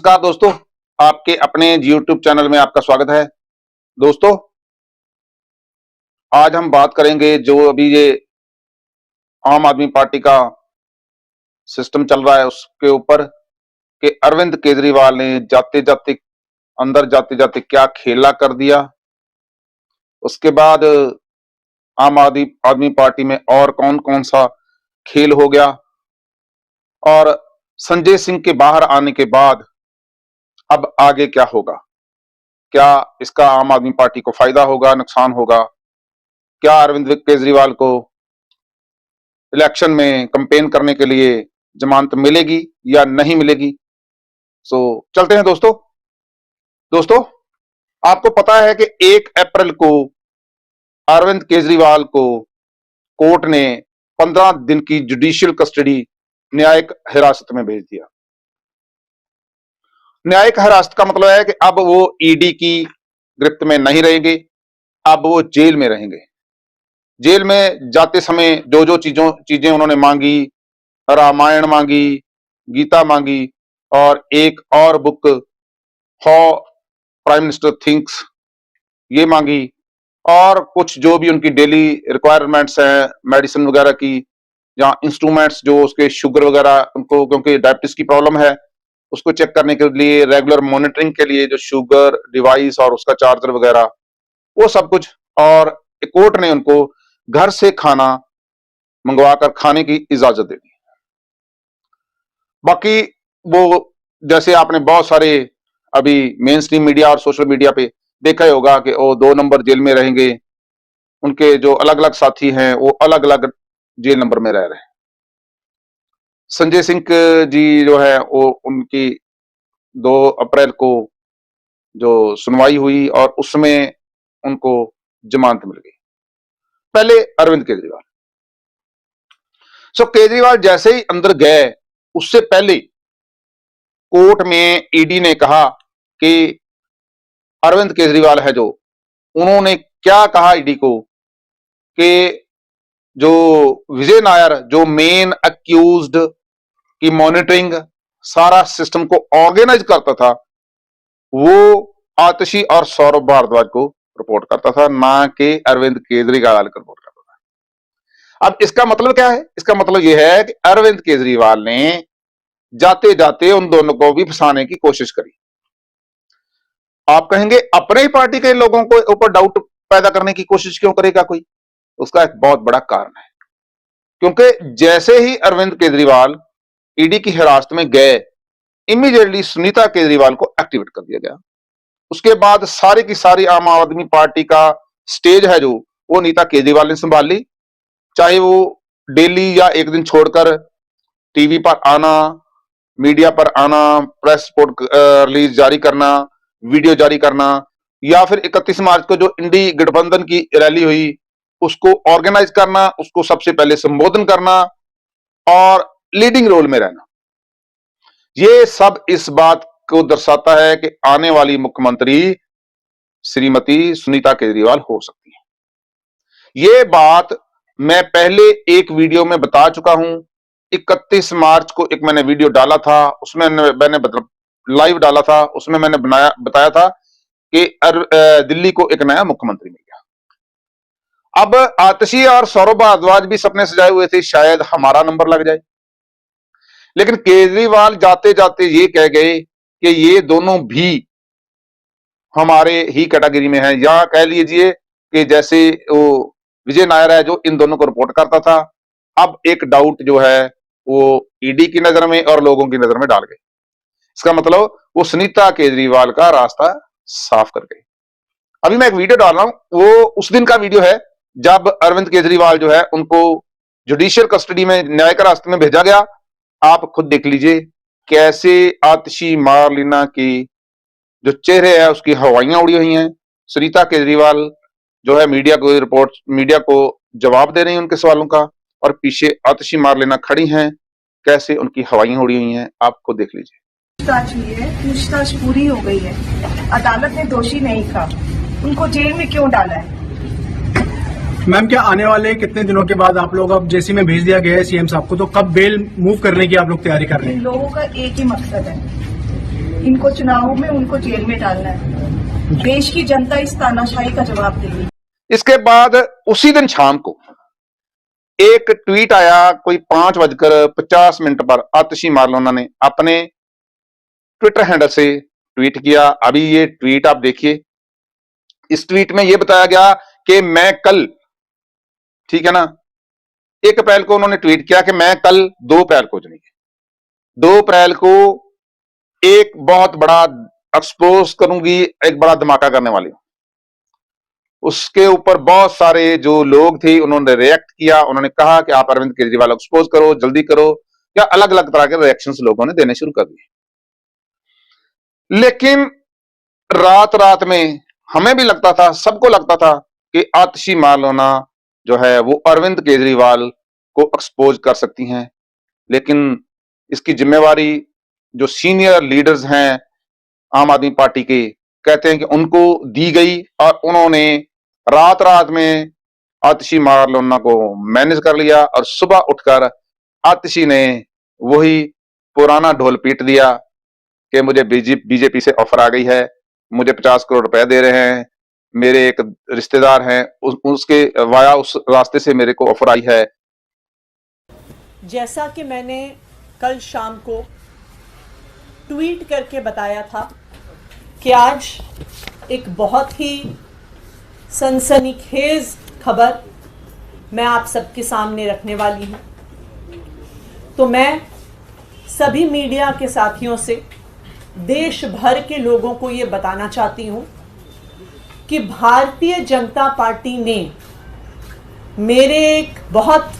नमस्कार दोस्तों, आपके अपने YouTube चैनल में आपका स्वागत है। दोस्तों, आज हम बात करेंगे जो अभी ये आम आदमी पार्टी का सिस्टम चल रहा है उसके ऊपर कि अरविंद केजरीवाल ने अंदर जाते जाते क्या खेला कर दिया। उसके बाद आम आदमी पार्टी में और कौन कौन सा खेल हो गया और संजय सिंह के बाहर आने के बाद अब आगे क्या होगा। क्या इसका आम आदमी पार्टी को फायदा होगा, नुकसान होगा? क्या अरविंद केजरीवाल को इलेक्शन में कैंपेन करने के लिए जमानत मिलेगी या नहीं मिलेगी? चलते हैं दोस्तों, आपको पता है कि 1 अप्रैल को अरविंद केजरीवाल को कोर्ट ने 15 दिन की जुडिशियल कस्टडी न्यायिक हिरासत में भेज दिया। न्यायिक हिरासत का मतलब है कि अब वो ईडी की गिरफ्त में नहीं रहेंगे, अब वो जेल में रहेंगे। जेल में जाते समय जो चीजें उन्होंने मांगी, रामायण मांगी, गीता मांगी और एक और book how prime minister thinks ये मांगी, और कुछ जो भी उनकी डेली रिक्वायरमेंट्स हैं मेडिसिन वगैरह की या इंस्ट्रूमेंट्स जो उसके शुगर वगैरह उनको, क्योंकि डायबिटीज की प्रॉब्लम है, उसको चेक करने के लिए रेगुलर मॉनिटरिंग के लिए जो शुगर डिवाइस और उसका चार्जर वगैरह वो सब कुछ, और कोर्ट ने उनको घर से खाना मंगवाकर खाने की इजाजत दे दी। बाकी वो जैसे आपने बहुत सारे अभी मेन स्ट्रीम मीडिया और सोशल मीडिया पे देखा ही होगा कि वो 2 नंबर जेल में रहेंगे, उनके जो अलग अलग साथी हैं वो अलग अलग जेल नंबर में रह रहे हैं। संजय सिंह जी जो है वो उनकी 2 अप्रैल को जो सुनवाई हुई और उसमें उनको जमानत मिल गई। पहले अरविंद केजरीवाल केजरीवाल जैसे ही अंदर गए उससे पहले कोर्ट में ईडी ने कहा कि अरविंद केजरीवाल है जो, उन्होंने क्या कहा ईडी को कि जो विजय नायर जो मेन अक्यूज्ड की मॉनिटरिंग सारा सिस्टम को ऑर्गेनाइज करता था, वो आतिशी और सौरभ भारद्वाज को रिपोर्ट करता था, ना कि अरविंद केजरीवाल को रिपोर्ट करता था। अब इसका मतलब क्या है? इसका मतलब यह है कि अरविंद केजरीवाल ने जाते जाते उन दोनों को भी फंसाने की कोशिश करी। आप कहेंगे अपने ही पार्टी के लोगों को ऊपर डाउट पैदा करने की कोशिश क्यों करेगा कोई? उसका एक बहुत बड़ा कारण है, क्योंकि जैसे ही अरविंद केजरीवाल ईडी की हिरासत में गए, इमीडिएटली सुनीता केजरीवाल को एक्टिवेट कर दिया गया। उसके बाद सारी की सारी आम आदमी पार्टी का स्टेज है जो वो नीता केजरीवाल ने संभाल ली, चाहे वो डेली या एक दिन छोड़कर टीवी पर आना, मीडिया पर आना, प्रेस रिलीज जारी करना, वीडियो जारी करना, या फिर 31 मार्च को जो इंडी गठबंधन की रैली हुई उसको ऑर्गेनाइज करना, उसको सबसे पहले संबोधन करना और लीडिंग रोल में रहना। ये सब इस बात को दर्शाता है कि आने वाली मुख्यमंत्री श्रीमती सुनीता केजरीवाल हो सकती है। ये बात मैं पहले एक वीडियो में बता चुका हूं। 31 मार्च को एक मैंने वीडियो डाला था, उसमें मैंने लाइव डाला था, उसमें मैंने बताया था कि दिल्ली को एक नया मुख्यमंत्री मिल गया। अब आतिशी और सौरभ भारद्वाज भी सपने सजाए हुए थे शायद हमारा नंबर लग जाए, लेकिन केजरीवाल जाते जाते ये कह गए कि ये दोनों भी हमारे ही कैटेगरी में हैं, या कह लीजिए कि जैसे वो विजय नायर है जो इन दोनों को रिपोर्ट करता था, अब एक डाउट जो है वो ईडी की नजर में और लोगों की नजर में डाल गए। इसका मतलब वो सुनीता केजरीवाल का रास्ता साफ कर गए। अभी मैं एक वीडियो डाल रहा हूं, वो उस दिन का वीडियो है जब अरविंद केजरीवाल जो है उनको जुडिशियल कस्टडी में न्यायिक हिरासत में भेजा गया। आप खुद देख लीजिए कैसे आतिशी मारलीना की जो चेहरे है उसकी हवाइयां उड़ी हुई हैं। सुनीता केजरीवाल जो है मीडिया को जवाब दे रही है उनके सवालों का, और पीछे आतिशी मारलीना खड़ी हैं, कैसे उनकी हवाइयां उड़ी हुई हैं, आप खुद देख लीजिए। पूछताछ पूरी हो गई है, अदालत ने दोषी नहीं कहा, उनको जेल में क्यों डाला है? मैम, क्या आने वाले कितने दिनों के बाद आप लोग, अब जेसी में भेज दिया गया है सीएम साहब को, तो कब बेल मूव करने की आप लोग तैयारी कर रहे हैं? लोगों का एक ही मकसद है इनको चुनावों में उनको जेल में डालना है। देश की जनता इस तानाशाही का जवाब देगी। इसके बाद उसी दिन शाम को एक ट्वीट आया, कोई 5:50 पर आतिशी मारलोना ने अपने ट्विटर हैंडल से ट्वीट किया। अभी ये ट्वीट आप देखिए। इस ट्वीट में यह बताया गया कि मैं कल, ठीक है ना, 1 अप्रैल को उन्होंने ट्वीट किया कि मैं कल 2 अप्रैल को, 2 अप्रैल को एक बहुत बड़ा एक्सपोज करूंगी, एक बड़ा धमाका करने वाली हूं। उसके ऊपर बहुत सारे जो लोग थे उन्होंने रिएक्ट किया। उन्होंने कहा कि आप अरविंद केजरीवाल एक्सपोज करो, जल्दी करो, या अलग अलग तरह के रिएक्शंस लोगों ने देने शुरू कर दिए। लेकिन रात रात में हमें भी लगता था, सबको लगता था कि आतिशी मारलोना जो है वो अरविंद केजरीवाल को एक्सपोज कर सकती हैं। लेकिन इसकी जिम्मेवारी जो सीनियर लीडर्स हैं आम आदमी पार्टी के, कहते हैं कि उनको दी गई और उन्होंने रात रात में आतिशी मारलोना को मैनेज कर लिया और सुबह उठकर आतिशी ने वही पुराना ढोल पीट दिया कि मुझे बीजेपी से ऑफर आ गई है, मुझे 50 करोड़ रुपए दे रहे हैं, मेरे एक रिश्तेदार हैं, उसके वाया उस रास्ते से मेरे को ऑफर आई है। जैसा कि मैंने कल शाम को ट्वीट करके बताया था कि आज एक बहुत ही सनसनीखेज खबर मैं आप सबके सामने रखने वाली हूं। तो मैं सभी मीडिया के साथियों से, देश भर के लोगों को ये बताना चाहती हूं कि भारतीय जनता पार्टी ने मेरे एक बहुत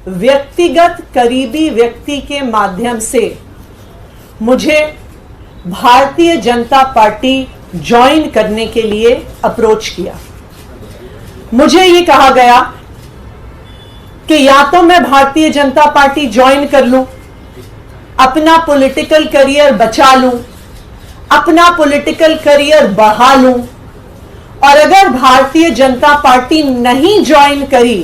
व्यक्तिगत करीबी व्यक्ति के माध्यम से मुझे भारतीय जनता पार्टी ज्वाइन करने के लिए अप्रोच किया। मुझे ये कहा गया कि या तो मैं भारतीय जनता पार्टी ज्वाइन कर लूं, अपना पॉलिटिकल करियर बचा लूं, अपना पॉलिटिकल करियर बढ़ा लूं, और अगर भारतीय जनता पार्टी नहीं ज्वाइन करी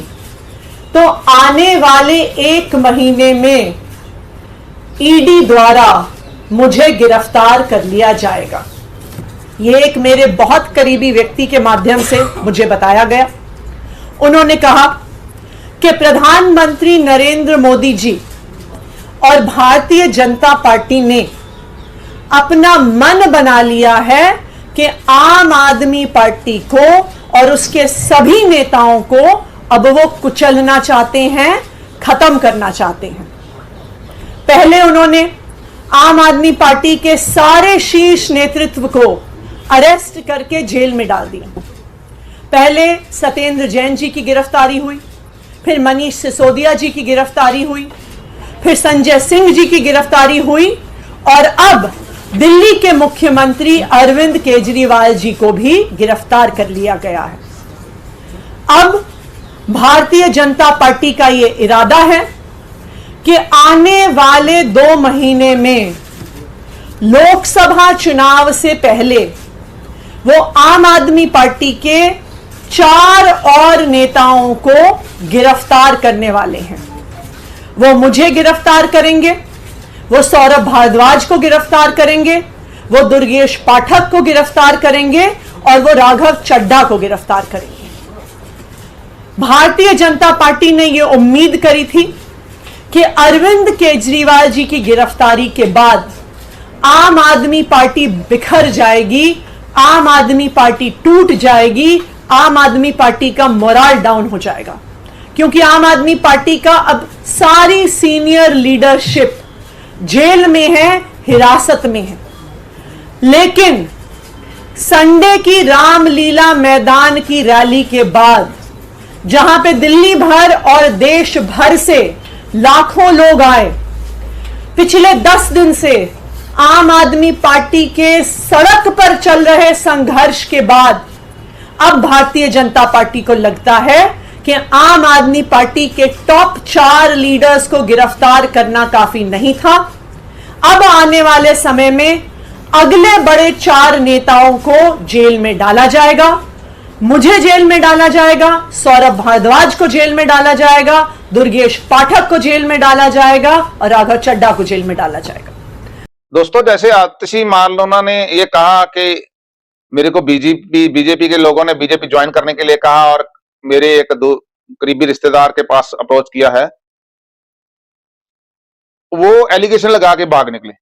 तो आने वाले 1 महीने में ईडी द्वारा मुझे गिरफ्तार कर लिया जाएगा। यह एक मेरे बहुत करीबी व्यक्ति के माध्यम से मुझे बताया गया। उन्होंने कहा कि प्रधानमंत्री नरेंद्र मोदी जी और भारतीय जनता पार्टी ने अपना मन बना लिया है कि आम आदमी पार्टी को और उसके सभी नेताओं को अब वो कुचलना चाहते हैं, खत्म करना चाहते हैं। पहले उन्होंने आम आदमी पार्टी के सारे शीर्ष नेतृत्व को अरेस्ट करके जेल में डाल दिया। पहले सत्येंद्र जैन जी की गिरफ्तारी हुई, फिर मनीष सिसोदिया जी की गिरफ्तारी हुई, फिर संजय सिंह जी की गिरफ्तारी हुई, और अब दिल्ली के मुख्यमंत्री अरविंद केजरीवाल जी को भी गिरफ्तार कर लिया गया है। अब भारतीय जनता पार्टी का यह इरादा है कि आने वाले 2 महीने में लोकसभा चुनाव से पहले वो आम आदमी पार्टी के 4 और नेताओं को गिरफ्तार करने वाले हैं। वो मुझे गिरफ्तार करेंगे, वो सौरभ भारद्वाज को गिरफ्तार करेंगे, वो दुर्गेश पाठक को गिरफ्तार करेंगे, और वो राघव चड्ढा को गिरफ्तार करेंगे। भारतीय जनता पार्टी ने यह उम्मीद करी थी कि अरविंद केजरीवाल जी की गिरफ्तारी के बाद आम आदमी पार्टी बिखर जाएगी, आम आदमी पार्टी टूट जाएगी, आम आदमी पार्टी का मोराल डाउन हो जाएगा, क्योंकि आम आदमी पार्टी का अब सारी सीनियर लीडरशिप जेल में है, हिरासत में है। लेकिन संडे की रामलीला मैदान की रैली के बाद, जहां पे दिल्ली भर और देश भर से लाखों लोग आए, पिछले 10 दिन से आम आदमी पार्टी के सड़क पर चल रहे संघर्ष के बाद अब भारतीय जनता पार्टी को लगता है कि आम आदमी पार्टी के टॉप 4 लीडर्स को गिरफ्तार करना काफी नहीं था। अब आने वाले समय में अगले बड़े 4 नेताओं को जेल में डाला जाएगा। मुझे जेल में डाला जाएगा, सौरभ भारद्वाज को जेल में डाला जाएगा, दुर्गेश पाठक को जेल में डाला जाएगा, और राघव चड्ढा को जेल में डाला जाएगा। दोस्तों, जैसे आतिशी मारलोना ने ये कहा कि मेरे को बीजेपी के लोगों ने बीजेपी ज्वाइन करने के लिए कहा और मेरे एक दो करीबी रिश्तेदार के पास अप्रोच किया है, वो एलिगेशन लगा के भाग निकले।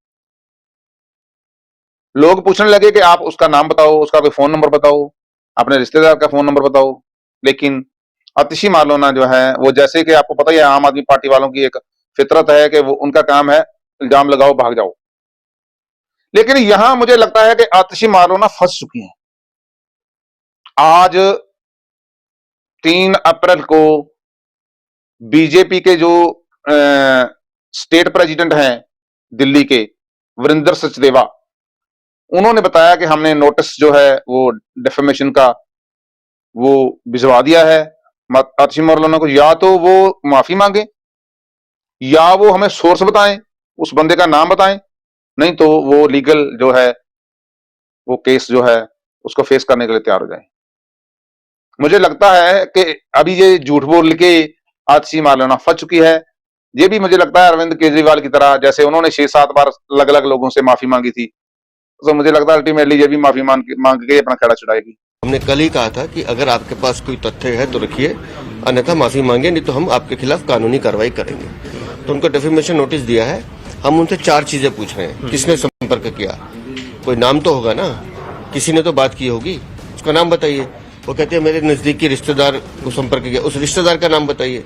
लोग पूछने लगे कि आप उसका नाम बताओ, उसका कोई फोन नंबर बताओ, अपने रिश्तेदार का फोन नंबर बताओ। लेकिन आतिशी मारलोना जो है वो, जैसे कि आपको पता ही है, आम आदमी पार्टी वालों की एक फितरत है कि वो उनका काम है इल्जाम लगाओ भाग जाओ। लेकिन यहां मुझे लगता है कि आतिशी मारलोना फंस चुकी है। आज 3 अप्रैल को बीजेपी के जो स्टेट प्रेसिडेंट हैं दिल्ली के, वीरेंद्र सचदेवा, उन्होंने बताया कि हमने नोटिस जो है वो डिफेमेशन का वो भिजवा दिया है आतिशी मारलोना को। या तो वो माफी मांगे या वो हमें सोर्स बताएं, उस बंदे का नाम बताएं, नहीं तो वो लीगल जो है वो केस जो है उसको फेस करने के लिए तैयार हो जाए। मुझे लगता है कि अभी ये झूठ बोल के आतिशी मारलोना फंस चुकी है। ये भी मुझे लगता है अरविंद केजरीवाल की तरह, जैसे उन्होंने 6-7 बार अलग अलग लोगों से माफी मांगी थी, तो मुझे लगता है अल्टीमेटली ये भी माफी मांग के अपना खड़ा छुड़ाएगी। हमने कल ही कहा था कि अगर आपके पास कोई तथ्य है तो रखिए, अन्यथा माफी मांगे, नहीं तो हम आपके खिलाफ कानूनी कार्रवाई करेंगे। तो उनको डिफेमेशन नोटिस दिया है। हम उनसे 4 चीजें पूछ रहे हैं। किसने संपर्क किया, कोई नाम तो होगा ना, किसी ने तो बात की होगी, उसका नाम बताइए। वो कहते हैं मेरे नजदीकी रिश्तेदार को संपर्क किया, उस रिश्तेदार का नाम बताइए।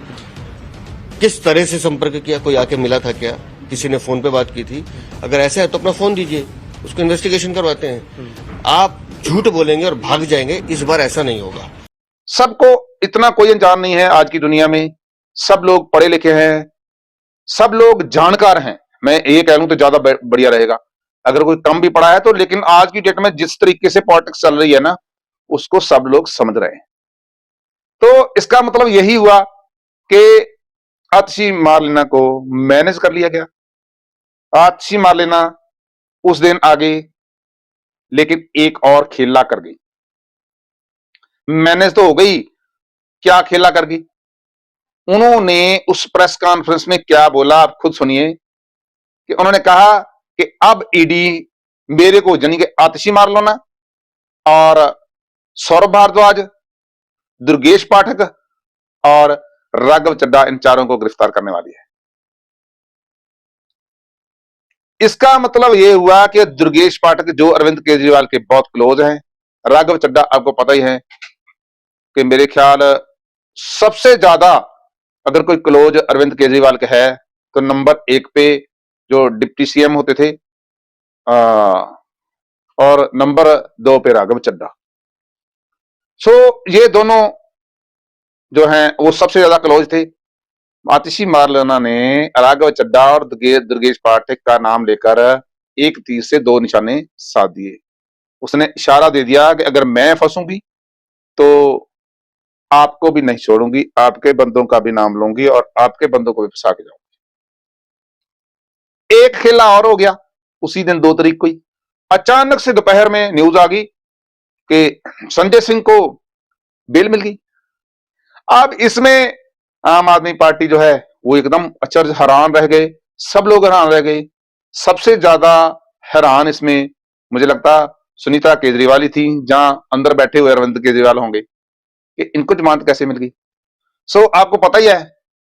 किस तरह से संपर्क किया, कोई आके मिला था क्या, किसी ने फोन पे बात की थी? अगर ऐसा है तो अपना फोन दीजिए, उसको इन्वेस्टिगेशन करवाते हैं। आप झूठ बोलेंगे और भाग जाएंगे, इस बार ऐसा नहीं होगा। सबको इतना कोई अनजान नहीं है आज की दुनिया में। सब लोग पढ़े लिखे हैं, सब लोग जानकार हैं। मैं ये कह लूं तो ज्यादा बढ़िया रहेगा। अगर कोई कम भी पढ़ा है तो, लेकिन आज की डेट में जिस तरीके से पॉलिटिक्स चल रही है ना, उसको सब लोग समझ रहे हैं। तो इसका मतलब यही हुआ कि आतिशी मारलेना को मैनेज कर लिया गया। आतिशी मारलेना उस दिन आगे, लेकिन एक और खेला कर गई। मैनेज तो हो गई, क्या खेला कर गई? उन्होंने उस प्रेस कॉन्फ्रेंस में क्या बोला आप खुद सुनिए। कि उन्होंने कहा कि अब ईडी मेरे को, यानी कि आतिशी मारलेना और सौरभ भारद्वाज, दुर्गेश पाठक और राघव चड्ढा, इन चारों को गिरफ्तार करने वाली है। इसका मतलब यह हुआ कि दुर्गेश पाठक जो अरविंद केजरीवाल के बहुत क्लोज हैं, राघव चड्ढा आपको पता ही है कि मेरे ख्याल सबसे ज्यादा अगर कोई क्लोज अरविंद केजरीवाल के है तो नंबर 1 पे जो डिप्टी सीएम होते थे, और नंबर 2 पे राघव चड्ढा। सो ये दोनों जो हैं वो सबसे ज्यादा क्लोज थे। आतिशी मारलेना ने राघव चड्ढा और दुर्गेश पाठक का नाम लेकर एक तीर से 2 निशाने साध दिए। उसने इशारा दे दिया कि अगर मैं फंसूंगी तो आपको भी नहीं छोड़ूंगी, आपके बंदों का भी नाम लूंगी और आपके बंदों को भी फंसा के जाऊंगी। एक खेला और हो गया उसी दिन 2 तारीख को ही। अचानक से दोपहर में न्यूज आ गई कि संजय सिंह को बेल मिल गई। अब इसमें आम आदमी पार्टी जो है वो एकदम अचरज हैरान रह गए, सब लोग हैरान रह गए। सबसे ज्यादा हैरान इसमें मुझे लगता सुनीता केजरीवाल ही थी, जहां अंदर बैठे हुए अरविंद केजरीवाल होंगे, कि इनको जमानत कैसे मिल गई। सो आपको पता ही है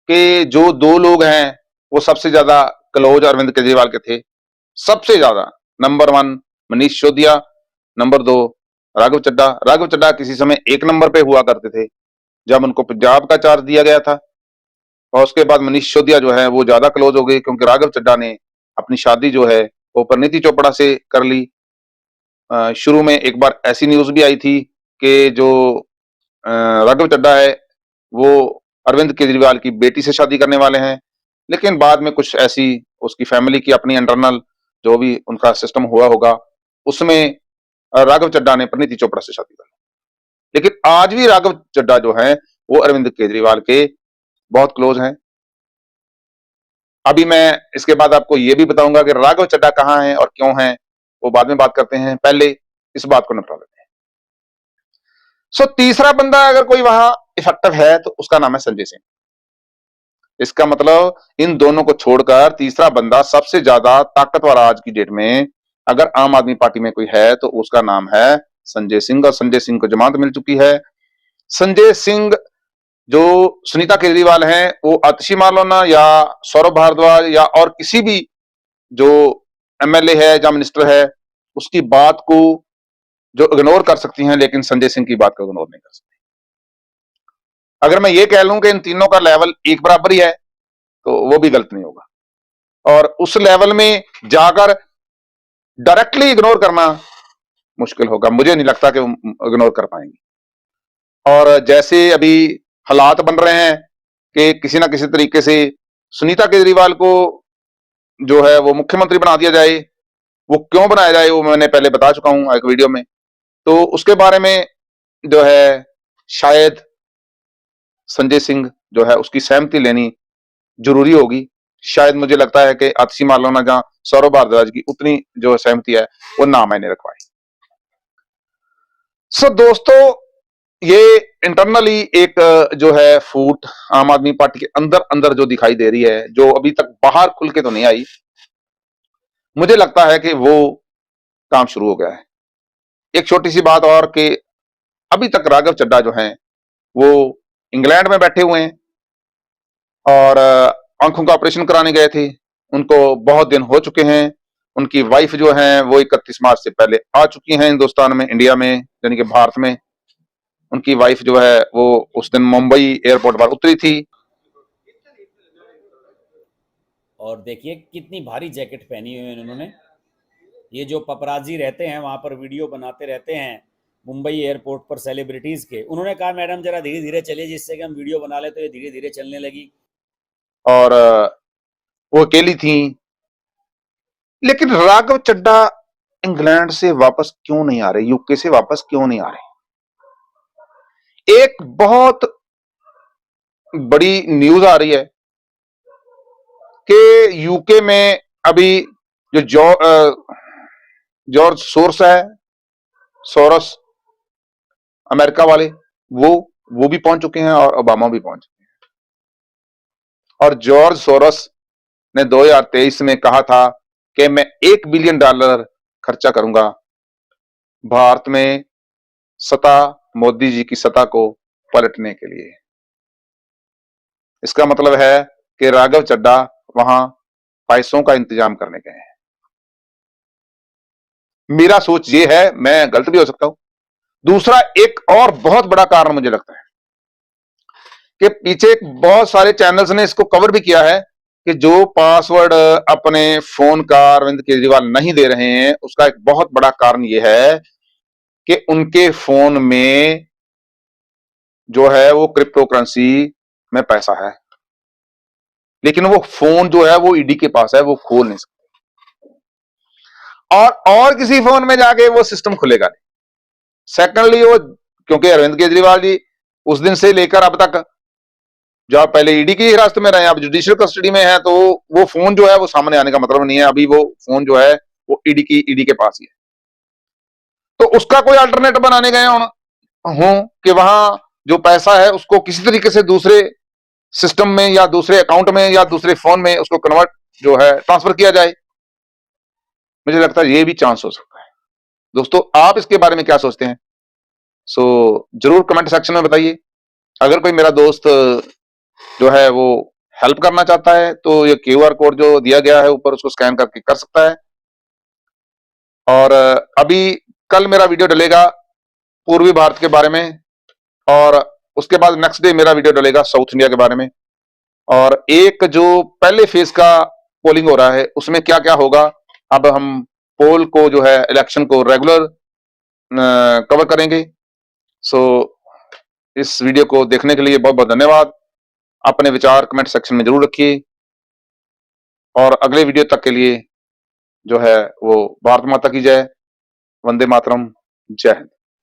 कि जो 2 लोग हैं वो सबसे ज्यादा क्लोज अरविंद केजरीवाल के थे। सबसे ज्यादा नंबर 1 मनीष सिसोदिया, नंबर 2 राघव चड्ढा। राघव चड्ढा किसी समय 1 नंबर पे हुआ करते थे जब उनको पंजाब का चार्ज दिया गया था, और उसके बाद मनीष सिसोदिया जो है वो ज्यादा क्लोज हो गए, क्योंकि राघव चड्ढा ने अपनी शादी जो है वो परिणीति चोपड़ा से कर ली। शुरू में एक बार ऐसी न्यूज भी आई थी कि जो राघव चड्ढा है वो अरविंद केजरीवाल की बेटी से शादी करने वाले हैं, लेकिन बाद में कुछ ऐसी उसकी फैमिली की अपनी इंटरनल जो भी उनका सिस्टम हुआ होगा, उसमें राघव चड्ढा ने परिणीति चोपड़ा से शादी कर ली। लेकिन आज भी राघव चड्ढा जो है वो अरविंद केजरीवाल के बहुत क्लोज हैं। अभी मैं इसके बाद आपको यह भी बताऊंगा कि राघव चड्ढा कहां हैं और क्यों हैं, वो बाद में बात करते हैं। पहले इस बात को निपटा लेते हैं। सो तीसरा बंदा अगर कोई वहां इफेक्टिव है तो उसका नाम है संजय सिंह। इसका मतलब इन दोनों को छोड़कर तीसरा बंदा सबसे ज्यादा ताकतवर आज की डेट में अगर आम आदमी पार्टी में कोई है तो उसका नाम है संजय सिंह, और संजय सिंह को जमानत मिल चुकी है। संजय सिंह जो सुनीता केजरीवाल हैं वो आतिशी मारलोना या सौरभ भारद्वाज या और किसी भी जो एमएलए है या मिनिस्टर है उसकी बात को जो इग्नोर कर सकती हैं, लेकिन संजय सिंह की बात को इग्नोर नहीं कर सकती। अगर मैं ये कह लूं कि इन तीनों का लेवल एक बराबर ही है तो वो भी गलत नहीं होगा, और उस लेवल में जाकर डायरेक्टली इग्नोर करना मुश्किल होगा। मुझे नहीं लगता कि वो इग्नोर कर पाएंगे। और जैसे अभी हालात बन रहे हैं कि किसी ना किसी तरीके से सुनीता केजरीवाल को जो है वो मुख्यमंत्री बना दिया जाए, वो क्यों बनाया जाए वो मैंने पहले बता चुका हूं एक वीडियो में, तो उसके बारे में जो है शायद संजय सिंह जो है उसकी सहमति लेनी जरूरी होगी। शायद मुझे लगता है कि आतिशी मारलोना जहां सौरभ भारद्वाज की उतनी जो सहमति है वो ना मैंने रखवाई। सो दोस्तों, ये इंटरनली एक जो है फूट आम आदमी पार्टी के अंदर अंदर जो दिखाई दे रही है, जो अभी तक बाहर खुल के तो नहीं आई, मुझे लगता है कि वो काम शुरू हो गया है। एक छोटी सी बात और कि अभी तक राघव चड्ढा जो हैं वो इंग्लैंड में बैठे हुए हैं और आंखों का ऑपरेशन कराने गए थे। उनको बहुत दिन हो चुके हैं। उनकी वाइफ जो है वो 31 मार्च से पहले आ चुकी हैं हिंदुस्तान में, इंडिया में, यानी कि भारत में। उनकी वाइफ जो है वो उस दिन मुंबई एयरपोर्ट पर उतरी थी। और देखिए कितनी भारी जैकेट पहनी हुई है उन्होंने। ये जो पपराजी रहते हैं वहाँ पर वीडियो बनाते रहते हैं मुंबई एयरपोर्ट पर सेलिब्रिटीज़ के, उन्होंने कहा मैडम जरा धीरे धीरे चलिए जिससे कि हम वीडियो बना ले, तो ये धीरे धीरे चलने लगी। और वो अकेली थी। लेकिन राघव चड्ढा इंग्लैंड से वापस क्यों नहीं आ रहे, यूके से वापस क्यों नहीं आ रहे? एक बहुत बड़ी न्यूज आ रही है कि यूके में अभी जो जॉर्ज सोर्स है, सोरस अमेरिका वाले, वो भी पहुंच चुके हैं और ओबामा भी पहुंच चुके हैं। और जॉर्ज सोरस ने 2023 में कहा था कि मैं $1 बिलियन खर्चा करूंगा भारत में सत्ता, मोदी जी की सत्ता को पलटने के लिए। इसका मतलब है कि राघव चड्ढा वहां पैसों का इंतजाम करने गए हैं। मेरा सोच ये है, मैं गलत भी हो सकता हूं। दूसरा एक और बहुत बड़ा कारण मुझे लगता है कि पीछे बहुत सारे चैनल्स ने इसको कवर भी किया है कि जो पासवर्ड अपने फोन का अरविंद केजरीवाल नहीं दे रहे हैं, उसका एक बहुत बड़ा कारण यह है कि उनके फोन में जो है वो क्रिप्टो करेंसी में पैसा है, लेकिन वो फोन जो है वो ईडी के पास है, वो खोल नहीं सकते। और किसी फोन में जाके वो सिस्टम खुलेगा नहीं। सेकंडली वो, क्योंकि अरविंद केजरीवाल जी उस दिन से लेकर अब तक, जो आप पहले ईडी की हिरासत में रहे, अब जुडिशियल कस्टडी में है, तो वो फोन जो है वो सामने आने का मतलब नहीं है। अभी वो फोन जो है वो ईडी के पास ही है। तो उसका कोई अल्टरनेटिव बनाने गए हूं कि वहां जो पैसा है उसको किसी तरीके से दूसरे सिस्टम में या दूसरे अकाउंट में या दूसरे फोन में उसको कन्वर्ट जो है ट्रांसफर किया जाए। मुझे लगता है ये भी चांस हो सकता है। दोस्तों, आप इसके बारे में क्या सोचते हैं? सो जरूर कमेंट सेक्शन में बताइए। अगर कोई मेरा दोस्त जो है वो हेल्प करना चाहता है तो ये क्यूआर कोड जो दिया गया है ऊपर, उसको स्कैन करके कर सकता है। और अभी कल मेरा वीडियो डलेगा पूर्वी भारत के बारे में, और उसके बाद नेक्स्ट डे मेरा वीडियो डलेगा साउथ इंडिया के बारे में। और एक जो पहले फेज का पोलिंग हो रहा है उसमें क्या क्या होगा, अब हम पोल को जो है इलेक्शन को रेगुलर कवर करेंगे। सो इस वीडियो को देखने के लिए बहुत बहुत धन्यवाद। अपने विचार कमेंट सेक्शन में जरूर रखिए, और अगले वीडियो तक के लिए जो है वो भारत माता की जय, वंदे मातरम, जय हिंद।